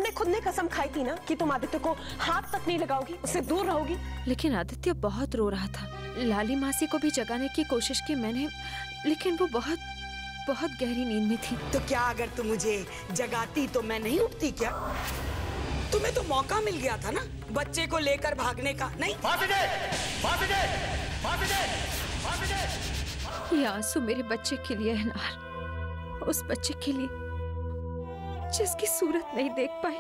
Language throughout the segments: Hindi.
तुमने खुद ने कसम खाई थी ना कि तुम आदित्य को हाथ तक नहीं लगाओगी, उससे दूर रहोगी। लेकिन आदित्य बहुत रो रहा था। लाली मासी को भी जगाने की कोशिश की मैंने, लेकिन वो बहुत बहुत गहरी नींद में थी। तो क्या अगर तुम मुझे जगाती तो मैं नहीं उठती क्या? तुम्हें तो मौका मिल गया था ना बच्चे को लेकर भागने का। नहीं, ये आंसू मेरे बच्चे के लिए है नार, उस बच्चे के लिए जिसकी सूरत नहीं देख पाई।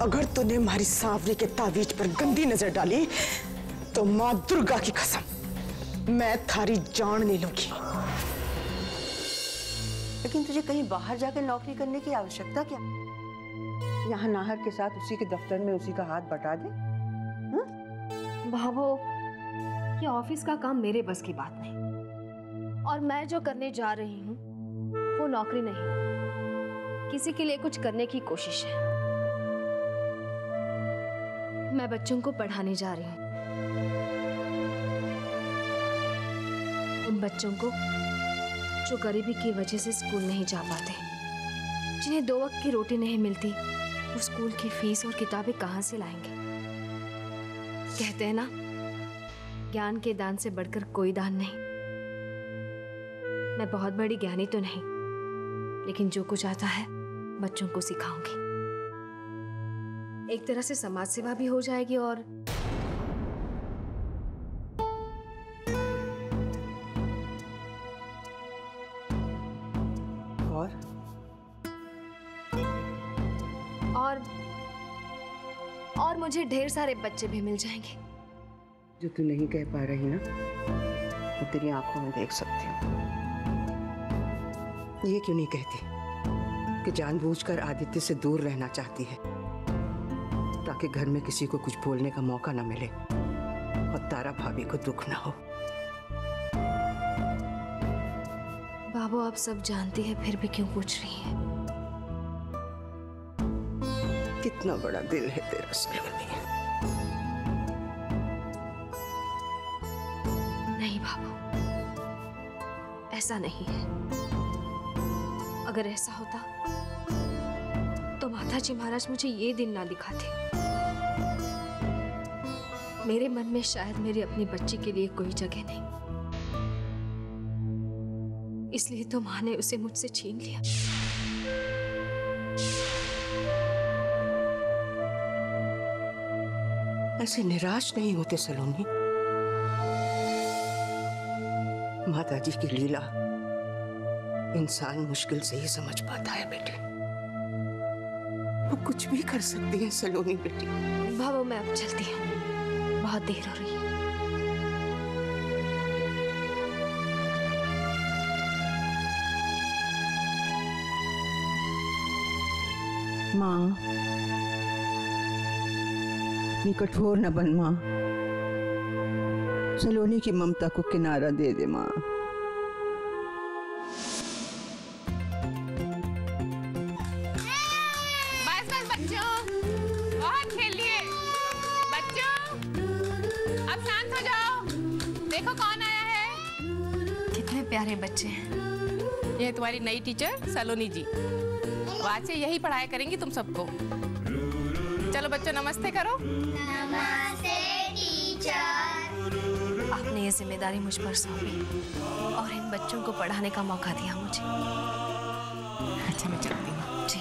अगर तूने हमारी सांवरी के तावीज पर गंदी नजर डाली तो माँ दुर्गा की कसम मैं थारी जान ले लूंगी। लेकिन तुझे कहीं बाहर जाकर नौकरी करने की आवश्यकता क्या? यहाँ नाहर के साथ उसी के दफ्तर में उसी का हाथ बटा दे। भाभो, ये ऑफिस का काम मेरे बस की बात नहीं, और मैं जो करने जा रही हूँ वो नौकरी नहीं, किसी के लिए कुछ करने की कोशिश है। मैं बच्चों को पढ़ाने जा रही हूँ, उन बच्चों को जो गरीबी की वजह से स्कूल नहीं जा पाते, जिन्हें 2 वक्त की रोटी नहीं मिलती, वो स्कूल की फीस और किताबें कहाँ से लाएंगे? कहते हैं ना, ज्ञान के दान से बढ़कर कोई दान नहीं। मैं बहुत बड़ी ज्ञानी तो नहीं, लेकिन जो कुछ आता है बच्चों को सिखाऊंगी। एक तरह से समाज सेवा भी हो जाएगी और मुझे ढेर सारे बच्चे भी मिल जाएंगे। जो तू नहीं कह पा रही ना, मैं तेरी आंखों में देख सकती हूँ। ये क्यों नहीं कहती कि जानबूझकर आदित्य से दूर रहना चाहती है ताकि घर में किसी को कुछ बोलने का मौका ना मिले और तारा भाभी को दुख ना हो। बाबू, आप सब जानती है, फिर भी क्यों पूछ रही हैं? कितना बड़ा दिल है तेरा सलोनी। नहीं बाबू, ऐसा नहीं है। अगर ऐसा होता तो माताजी महाराज मुझे ये दिन ना दिखाते। मेरे मन में शायद मेरी अपनी बच्ची के लिए कोई जगह नहीं, इसलिए तो माँ ने उसे मुझसे छीन लिया। ऐसे निराश नहीं होते सलोनी। माताजी की लीला इंसान मुश्किल से ही समझ पाता है बेटे। वो कुछ भी कर सकती है सलोनी बेटी। बाबू, मैं अब चलती हूँ, बहुत देर हो रही है। माँ, ये कठोर न बन माँ। सलोनी की ममता को किनारा दे दे माँ। बस बस बच्चों, बहुत खेल लिए। बच्चों, अब शांत हो जाओ। देखो कौन आया है। कितने प्यारे बच्चे हैं। ये तुम्हारी नई टीचर सलोनी जी, आज से यही पढ़ाया करेंगी तुम सबको। चलो बच्चों, नमस्ते करो। नमस्ते टीचर। आपने ये जिम्मेदारी मुझ पर सौंपी और इन बच्चों को पढ़ाने का मौका दिया मुझे। अच्छा, मैं चलती हूँ। जी।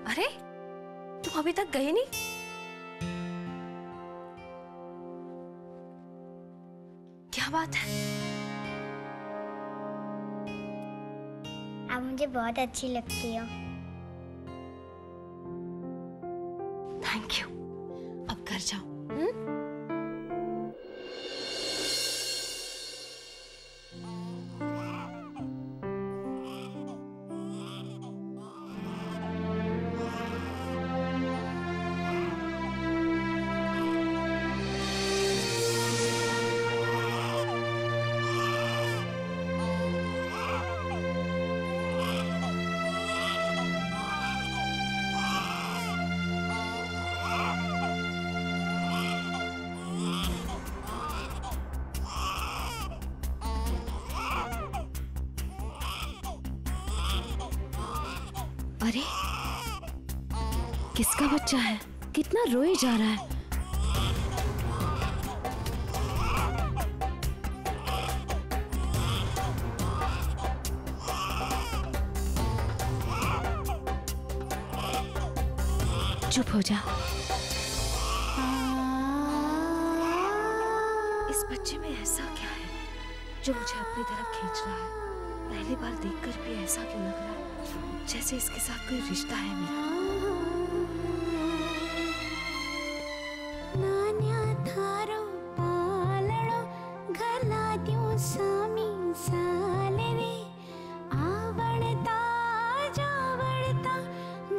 अरे, तुम अभी तक गए नहीं? क्या बात है? आप मुझे बहुत अच्छी लगती हो। घर जाओ। अरे किसका बच्चा है? कितना रोए जा रहा है। चुप हो जा। इस बच्चे में ऐसा क्या है जो मुझे अपनी तरफ खींच रहा है? पहली बार देखकर भी ऐसा क्यों लग रहा है जैसे इसके साथ कोई रिश्ता है मेरा। नान्या थारो पालड़ो घलाद्यो सामी साले रे आवड़ता जावड़ता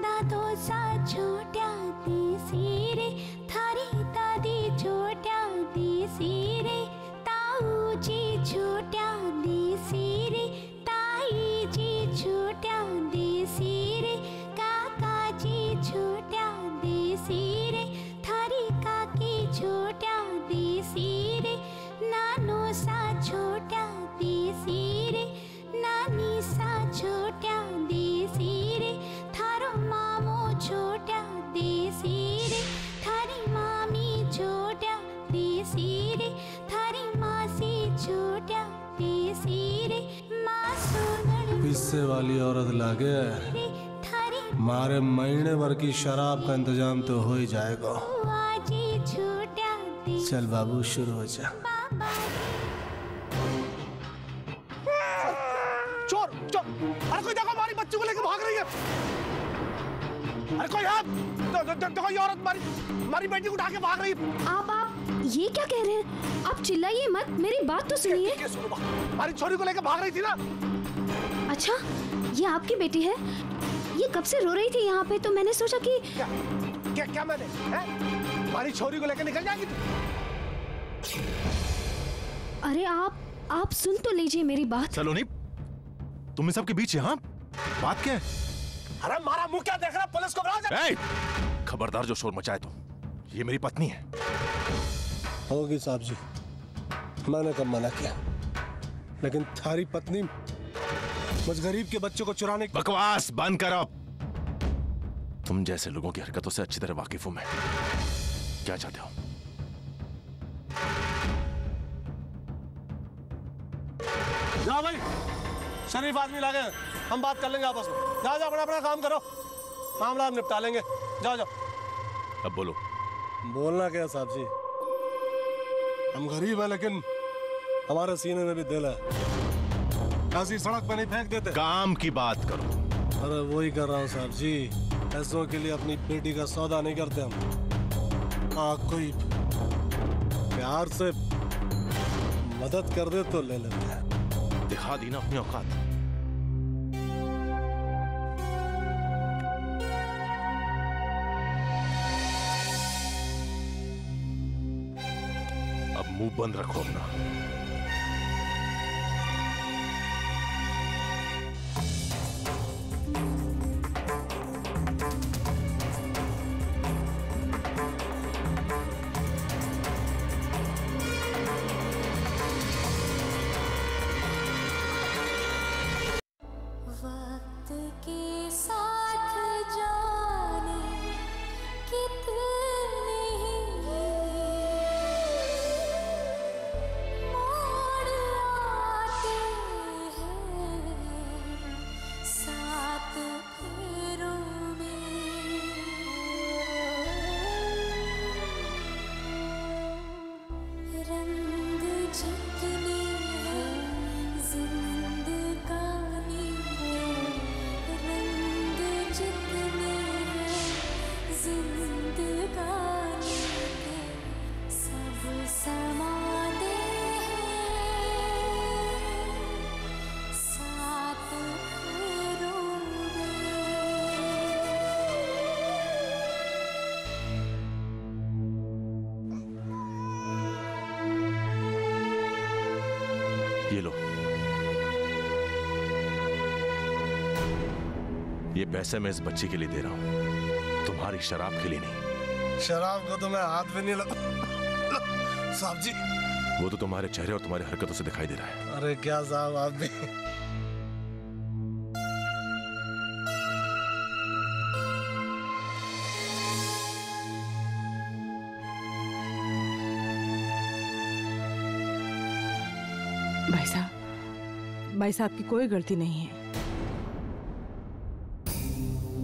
दादो सा छोट्या देसी रे थारी दादी छोट्या देसी रे ताऊ जी छोट्या देसी रे ताई जी छोट्या देसी रे काका जी छोट्या देसी रे थारी काकी छोट्या देसी रे नानो सा छोट्या देसी रे नानी सा छोट्या देसी रे थारो मामो छोट्या देसी रे थारी मामी छोट्या देसी रे थारी मासी छोट्या देसी रे पीछे वाली औरत लागे मारे महीने भर की शराब का इंतजाम तो हो ही जाएगा। चल बाबू शुरू हो जा। चोर चोर! अरे कोई देखो, हमारी बच्ची को लेकर भाग रही है। अरे कोई देखो, ये औरत हमारी बेटी को उठा के भाग रही है। आप ये क्या कह रहे हैं? आप चिल्लाइए मत, मेरी बात तो सुनिए। हमारी छोरी को लेकर भाग रही थी ना। अच्छा, ये आपकी बेटी है? ये कब से रो रही थी यहाँ पे, तो मैंने सोचा कि क्या मैंने हमारी छोरी को लेकर निकल जाएगी तू? अरे आप सुन तो लीजिए मेरी बात। सलोनी, तुम इन सबके बीच है? हाँ, बात क्या है? अरे मारा मुंह क्या देख रहा? पुलिस को बुलाओ। खबरदार जो शोर मचाए तुम, ये मेरी पत्नी है। होगी साहब जी, मैंने कब मना किया, लेकिन थारी पत्नी मुझ गरीब के बच्चों को चुराने। बकवास बंद करो। तुम जैसे लोगों की हरकतों से अच्छी तरह वाकिफ हूं मैं। क्या चाहते हो? जाओ भाई, शरीफ आदमी लागे, हम बात कर लेंगे आपस में। जाओ जाओ, अपना काम करो, मामला हम निपटा लेंगे। जाओ जाओ। अब बोलो। बोलना क्या साहब जी, हम गरीब हैं लेकिन हमारे सीने में भी दिल है। ऐसी सड़क पर नहीं फेंक देते। काम की बात करो। अरे वही कर रहा हूँ साहब जी, पैसों के लिए अपनी बेटी का सौदा नहीं करते हम। कोई प्यार से मदद कर दे तो ले लेते हैं। दिखा दी ना अपनी औकात। अब मुंह बंद रखो अपना। ये पैसे मैं इस बच्ची के लिए दे रहा हूँ, तुम्हारी शराब के लिए नहीं। शराब को तो मैं हाथ भी नहीं लगा। साहब जी, वो तो तुम्हारे चेहरे और तुम्हारी हरकतों से दिखाई दे रहा है। अरे क्या साहब आप भी। भाई साहब की कोई गलती नहीं है।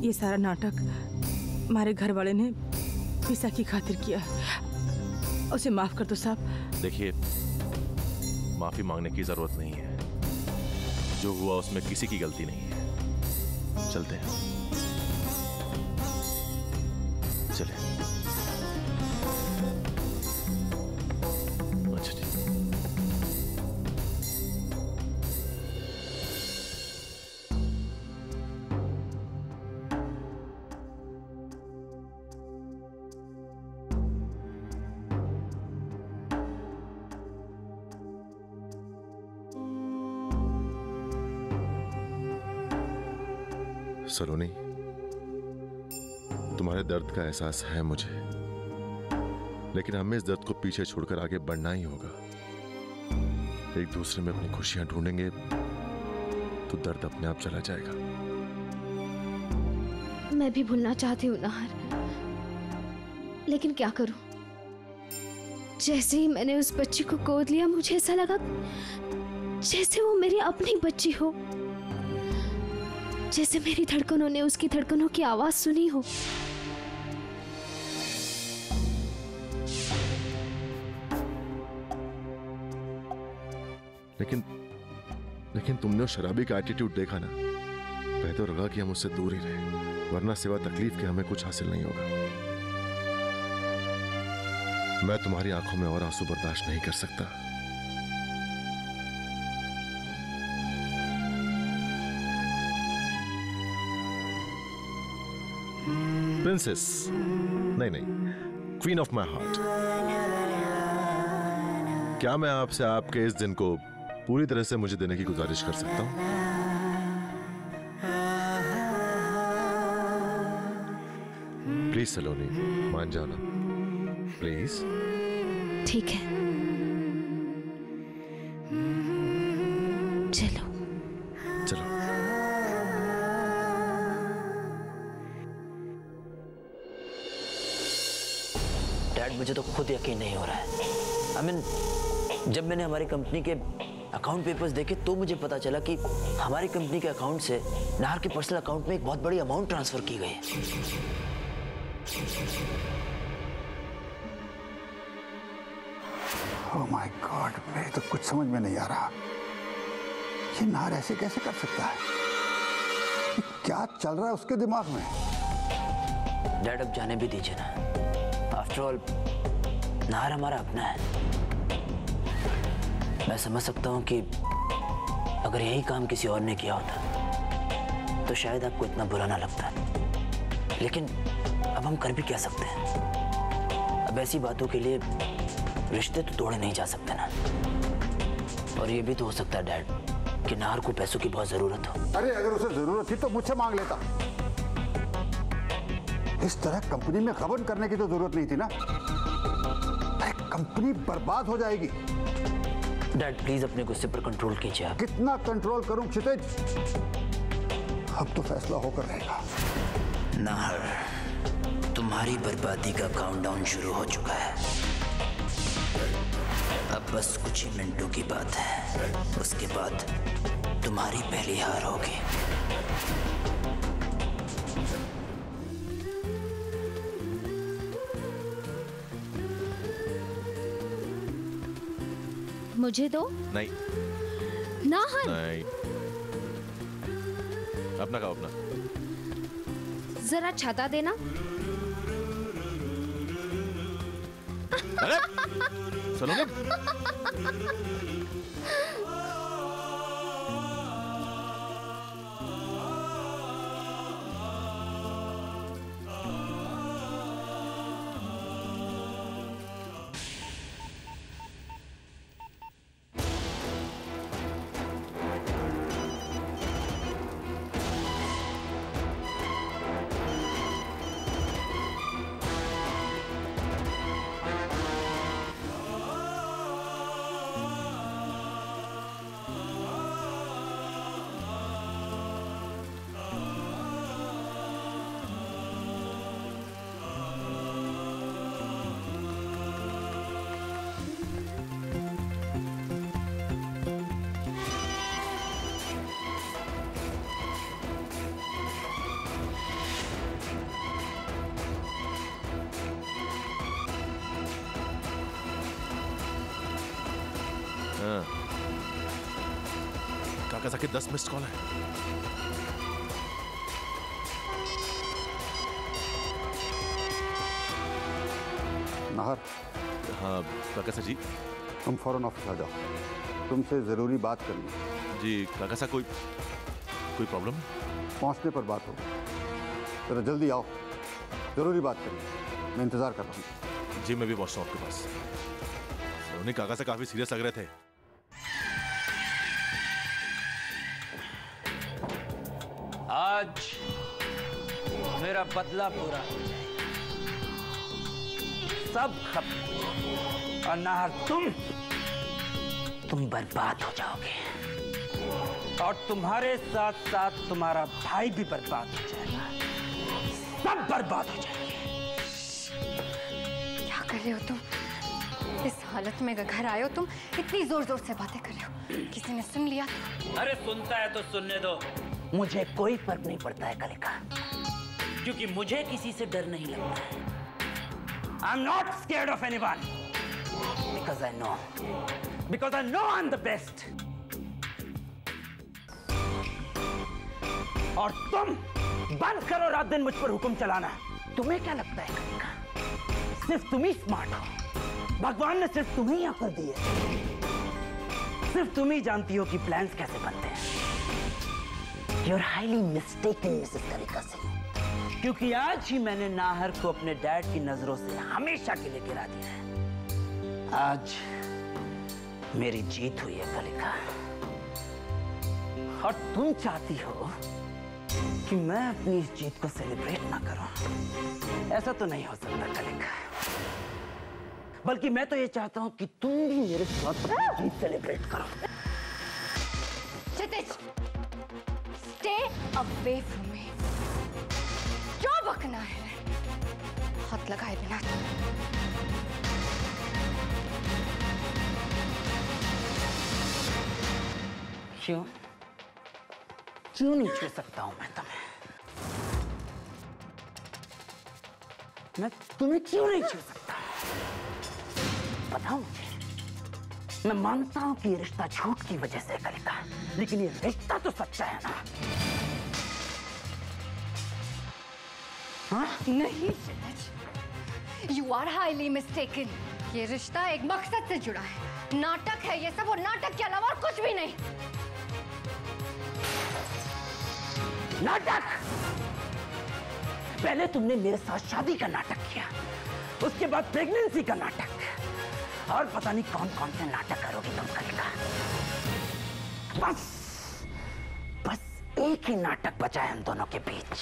ये सारा नाटक हमारे घर वाले ने पैसा की खातिर किया। उसे माफ कर दो साहब। देखिए, माफी मांगने की जरूरत नहीं है। जो हुआ उसमें किसी की गलती नहीं है। चलते हैं, चले। अच्छा ठीक। सलोनी, तुम्हारे दर्द का एहसास है मुझे, लेकिन हमें इस दर्द को पीछे छोड़कर आगे बढ़ना ही होगा। एक दूसरे में अपनी खुशियां ढूंढेंगे तो दर्द अपने आप चला जाएगा। मैं भी भूलना चाहती हूँ नाहर, लेकिन क्या करूं? जैसे ही मैंने उस बच्ची को गोद लिया, मुझे ऐसा लगा जैसे वो मेरी अपनी बच्ची हो, जैसे मेरी धड़कनों ने उसकी धड़कनों की आवाज सुनी हो। लेकिन तुमने उस शराबी का एटीट्यूड देखा ना, बेहतर होगा कि हम उससे दूर ही रहें, वरना सिवा तकलीफ के हमें कुछ हासिल नहीं होगा। मैं तुम्हारी आंखों में और आंसू बर्दाश्त नहीं कर सकता। प्रिंसेस नहीं, क्वीन ऑफ माई हार्ट, क्या मैं आपसे आपके इस दिन को पूरी तरह से मुझे देने की गुजारिश कर सकता हूं? प्लीज सलोनी, मान जाओ ना, प्लीज। ठीक है, चलो। डैड, मुझे तो खुद यकीन नहीं हो रहा है। जब मैंने हमारी कंपनी के अकाउंट पेपर्स देखे तो मुझे पता चला कि हमारी कंपनी के अकाउंट से नाहर के पर्सनल अकाउंट में एक बहुत बड़ी अमाउंट ट्रांसफर की गई है। ओह माय गॉड, मेरे तो कुछ समझ में नहीं आ रहा। ये नाहर ऐसे कैसे कर सकता है? क्या चल रहा है उसके दिमाग में? डैड, अब जाने भी दीजिए ना। आफ्टर ऑल नाहर हमारा अपना है। मैं समझ सकता हूँ कि अगर यही काम किसी और ने किया होता तो शायद आपको इतना बुरा ना लगता, लेकिन अब हम कर भी क्या सकते हैं? अब ऐसी बातों के लिए रिश्ते तो तोड़े नहीं जा सकते ना। और ये भी तो हो सकता है डैड कि नाहर को पैसों की बहुत जरूरत हो। अरे अगर उसे जरूरत थी तो मुझसे मांग लेता। इस तरह कंपनी में गबन करने की तो जरूरत नहीं थी ना। कंपनी बर्बाद हो जाएगी। डैड, प्लीज अपने गुस्से पर कंट्रोल कीजिए। कितना कंट्रोल करूं क्षितिज? अब तो फैसला होकर रहेगा। नाहर, तुम्हारी बर्बादी का काउंटडाउन शुरू हो चुका है। अब बस कुछ ही मिनटों की बात है, उसके बाद तुम्हारी पहली हार होगी। मुझे दो। नहीं नाहर, नहीं, अपना खाओ अपना। जरा छाता देना। अरे सलोनी, हाँ। काकासाकी 10 मिस्ड कॉल है। नाहर। हाँ काकासा जी। तुम फौरन ऑफिस आ जाओ, तुमसे जरूरी बात करनी है। जी काकासा, कोई प्रॉब्लम? पहुंचने पर बात होगी, जरा जल्दी आओ, जरूरी बात करनी। मैं इंतजार कर रहा हूँ। जी मैं भी पहुंचता हूँ आपके पास। सलोनी काकासा काफी सीरियस लग रहे थे। आज मेरा बदला पूरा हो जाएगा, सब खत्म। और नाहर तुम बर्बाद हो जाओगे, और तुम्हारे साथ साथ तुम्हारा भाई भी बर्बाद हो जाएगा। सब बर्बाद हो जाएंगे। क्या कर रहे हो तुम? इस हालत में घर आए हो तुम, इतनी जोर जोर से बातें कर रहे हो, किसी ने सुन लिया तो? अरे सुनता है तो सुनने दो, मुझे कोई फर्क नहीं पड़ता है कलिका, क्योंकि मुझे किसी से डर नहीं लगता है। I'm not scared of anyone because I know I'm the best. और तुम बंद करो रात दिन मुझ पर हुक्म चलाना। तुम्हें क्या लगता है कलिका, सिर्फ तुम ही स्मार्ट हो? भगवान ने सिर्फ तुम्हें ही अक्ल दी है, सिर्फ तुम ही जानती हो कि प्लान्स कैसे बनते हैं। You're highly mistaken, मिसेस कलिका सिंह, क्योंकि आज ही मैंने नाहर को अपने डैड की नजरों से हमेशा के लिए गिरा दिया है। आज मेरी जीत हुई है कलिका, और तुम चाहती हो कि मैं अपनी इस जीत को सेलिब्रेट ना करूं। ऐसा तो नहीं हो सकता कलिका, बल्कि मैं तो ये चाहता हूं कि तुम भी मेरे साथ अपनी जीत सेलिब्रेट करो। क्षितिज, stay away from me। क्या बकना है? हाथ लगाए बिना। क्यों नहीं छू सकता हूं मैं तुम्हें? मैं तुम्हें क्यों नहीं छू सकता? बताओ मुझे। मैं मानता हूं कि ये रिश्ता झूठ की वजह से कलिका, लेकिन ये रिश्ता तो सच्चा है ना? हाँ? नहीं यू आर हाईली मिस्टेकन। ये रिश्ता एक मकसद से जुड़ा है, नाटक है ये सब, और नाटक के अलावा और कुछ भी नहीं। नाटक? पहले तुमने मेरे साथ शादी का नाटक किया, उसके बाद प्रेगनेंसी का नाटक, और पता नहीं कौन कौन से नाटक करोगी तुम कलिका। बस एक ही नाटक बचा है हम दोनों के बीच,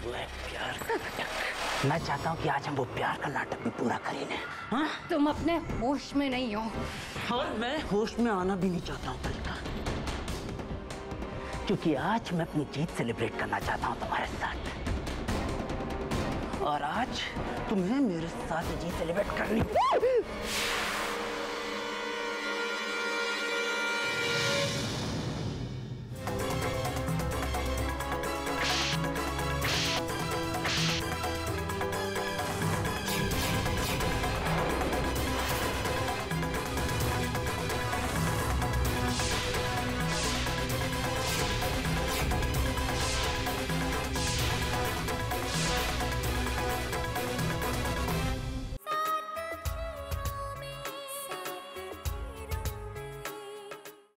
वो है प्यार का नाटक। मैं चाहता हूँ कि आज हम वो प्यार का नाटक भी पूरा कर लें। हाँ? तुम अपने होश में नहीं हो। और मैं होश में आना भी नहीं चाहता हूँ कलिका, क्योंकि आज मैं अपनी जीत सेलिब्रेट करना चाहता हूँ तुम्हारे साथ, और आज तुम्हें मेरे साथ जीत सेलिब्रेट करनी